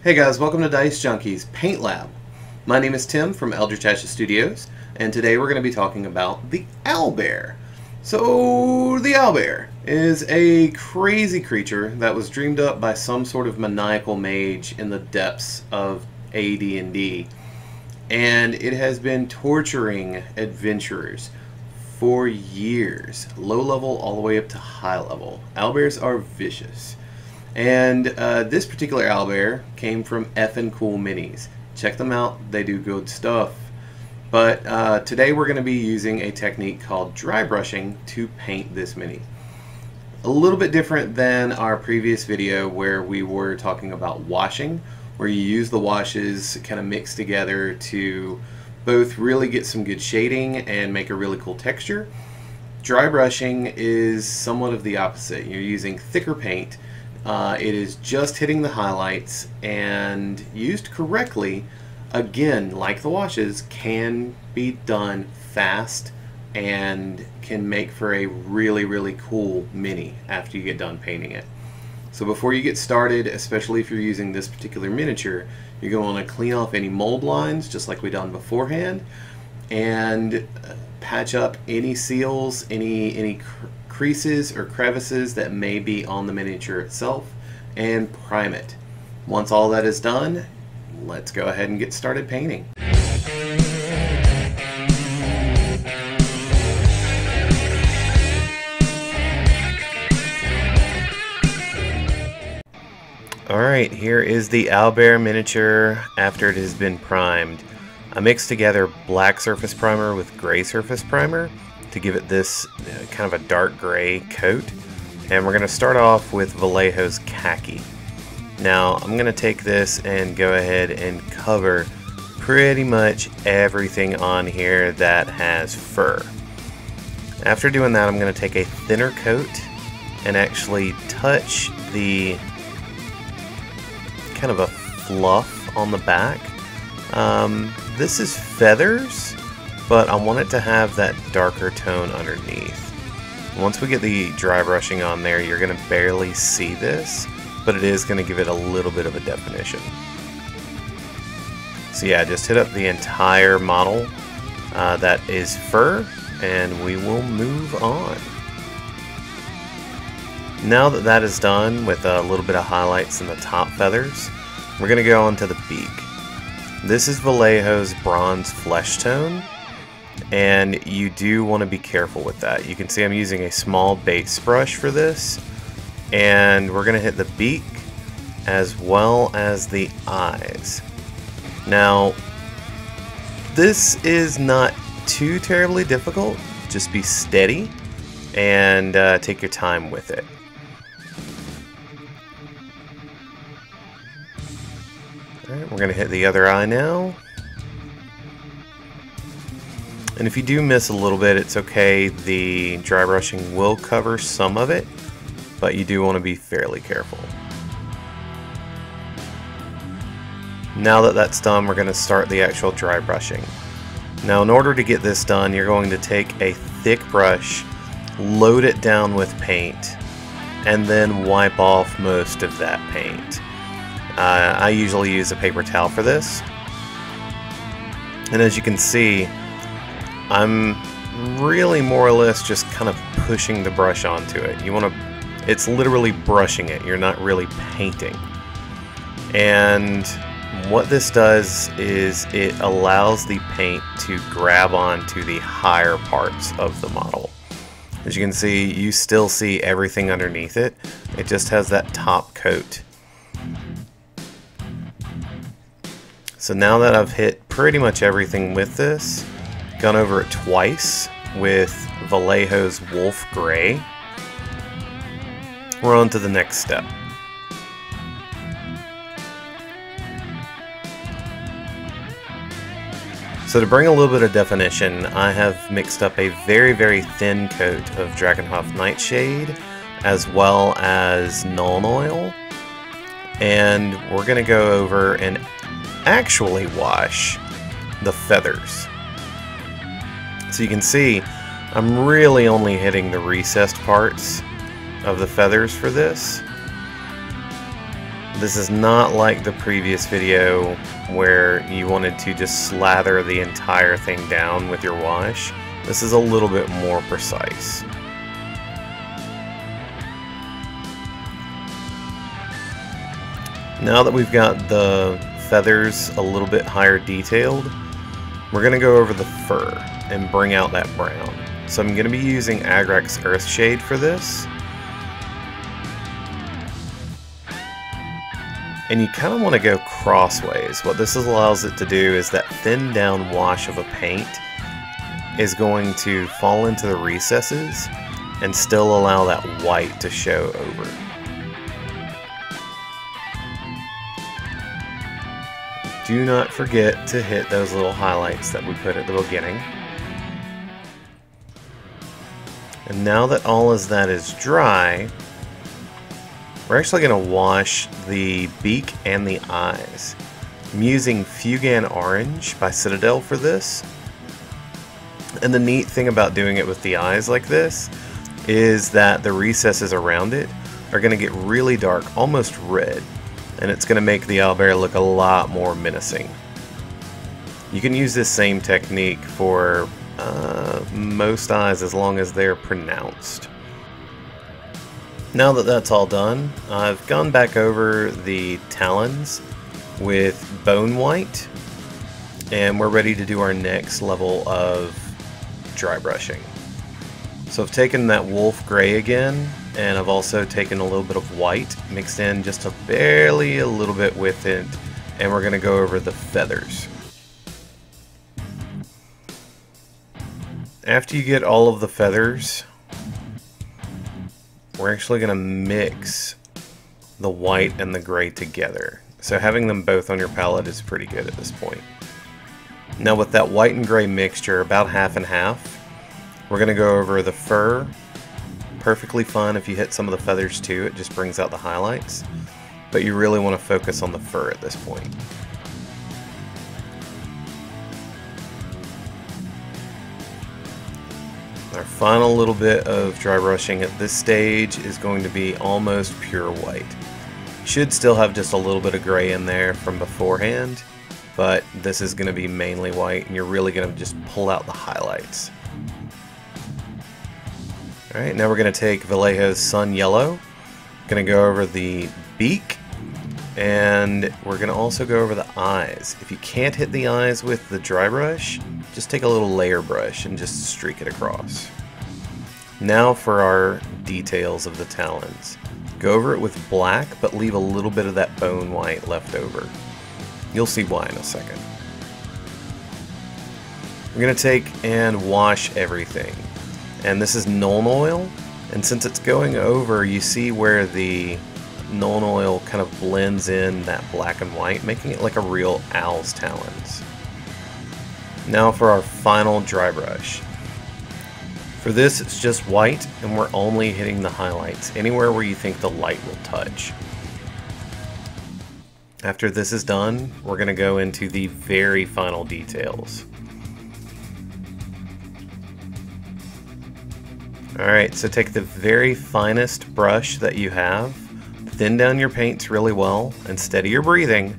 Hey guys, welcome to Dicejunkies Paint Lab. My name is Tim from Attn Studios, and today we're going to be talking about the Owlbear. So, the Owlbear is a crazy creature that was dreamed up by some sort of maniacal mage in the depths of AD&D, and it has been torturing adventurers for years, low level all the way up to high level. Owlbears are vicious. And this particular owlbear came from Effin Cool Minis. Check them out, they do good stuff. But today we're going to be using a technique called dry brushing to paint this mini. A little bit different than our previous video where we were talking about washing, where you use the washes kind of mixed together to both really get some good shading and make a really cool texture. Dry brushing is somewhat of the opposite. You're using thicker paint. It is just hitting the highlights, and used correctly, again, like the washes, can be done fast and can make for a really cool mini after you get done painting it. So before you get started, especially if you're using this particular miniature, you're going to want to clean off any mold lines just like we done beforehand, and patch up any seals, any creases or crevices that may be on the miniature itself, and prime it. Once all that is done, let's go ahead and get started painting. Alright, here is the Owlbear miniature after it has been primed. I mixed together black surface primer with gray surface primer to give it this kind of a dark gray coat. And we're going to start off with Vallejos Khaki. Now I'm going to take this and go ahead and cover pretty much everything on here that has fur. After doing that, I'm going to take a thinner coat and actually touch the kind of a fluff on the back. This is feathers, but I want it to have that darker tone underneath. Once we get the dry brushing on there, you're going to barely see this, but it is going to give it a little bit of a definition. So yeah, just hit up the entire model that is fur, and we will move on. Now that that is done with a little bit of highlights in the top feathers, we're going to go on to the beak. This is Vallejos Bronze Flesh Tone, and you do want to be careful with that. You can see I'm using a small base brush for this, and we're going to hit the beak as well as the eyes. Now, this is not too terribly difficult. Just be steady and take your time with it. Alright, we're going to hit the other eye now. And if you do miss a little bit, it's okay. The dry brushing will cover some of it, but you do want to be fairly careful. Now that that's done, we're going to start the actual dry brushing. Now, in order to get this done, you're going to take a thick brush, load it down with paint, and then wipe off most of that paint. I usually use a paper towel for this. And as you can see, I'm really more or less just kind of pushing the brush onto it. It's literally brushing it. You're not really painting. And what this does is it allows the paint to grab onto the higher parts of the model. As you can see, you still see everything underneath it. It just has that top coat. So now that I've hit pretty much everything with this, gone over it twice with Vallejos Wolf Gray, we're on to the next step. So to bring a little bit of definition, I have mixed up a very thin coat of Dragonhof Nightshade as well as Nuln Oil, and we're going to go over and actually wash the feathers. So you can see I'm really only hitting the recessed parts of the feathers for this. This is not like the previous video where you wanted to just slather the entire thing down with your wash. This is a little bit more precise. Now that we've got the feathers a little bit higher detailed, we're going to go over the fur and bring out that brown. So I'm going to be using Agric's Earthshade for this. And you kind of want to go crossways. What this allows it to do is that thin down wash of a paint is going to fall into the recesses and still allow that white to show over. Do not forget to hit those little highlights that we put at the beginning. And now that all of that is dry, we're actually going to wash the beak and the eyes. I'm using Fugan Orange by Citadel for this. And the neat thing about doing it with the eyes like this is that the recesses around it are going to get really dark, almost red. And it's going to make the owlbear look a lot more menacing. You can use this same technique for most eyes as long as they're pronounced. Now that that's all done, I've gone back over the talons with bone white, and we're ready to do our next level of dry brushing. So I've taken that wolf gray again, and I've also taken a little bit of white, mixed in just barely a little bit with it, and we're going to go over the feathers. After you get all of the feathers, we're actually going to mix the white and the gray together. So having them both on your palette is pretty good at this point. Now with that white and gray mixture, about half and half, we're going to go over the fur. Perfectly fine if you hit some of the feathers too, it just brings out the highlights. But you really want to focus on the fur at this point. Our final little bit of dry brushing at this stage is going to be almost pure white. Should still have just a little bit of gray in there from beforehand, but this is going to be mainly white, and you're really going to just pull out the highlights. Alright, now we're going to take Vallejos Sun Yellow, going to go over the beak, and we're going to also go over the eyes. If you can't hit the eyes with the dry brush, just take a little layer brush and just streak it across. Now for our details of the talons. Go over it with black, but leave a little bit of that bone white left over. You'll see why in a second. We're going to take and wash everything. And this is Nuln Oil, and since it's going over, you see where the Nuln Oil kind of blends in that black and white, making it like a real owl's talons. Now for our final dry brush. For this, it's just white, and we're only hitting the highlights, anywhere where you think the light will touch. After this is done, we're going to go into the very final details. Alright, so take the very finest brush that you have, thin down your paints really well, and steady your breathing.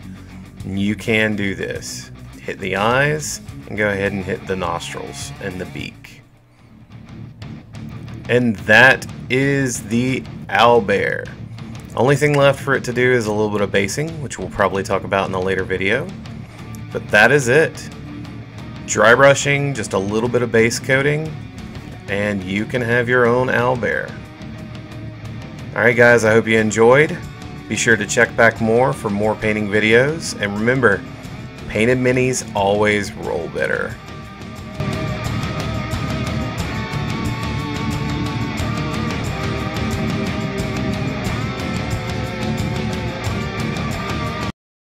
You can do this. Hit the eyes, and go ahead and hit the nostrils and the beak. And that is the owlbear. Only thing left for it to do is a little bit of basing, which we'll probably talk about in a later video. But that is it. Dry brushing, just a little bit of base coating, and you can have your own owlbear. Alright guys, I hope you enjoyed. Be sure to check back for more painting videos, and remember, painted minis always roll better.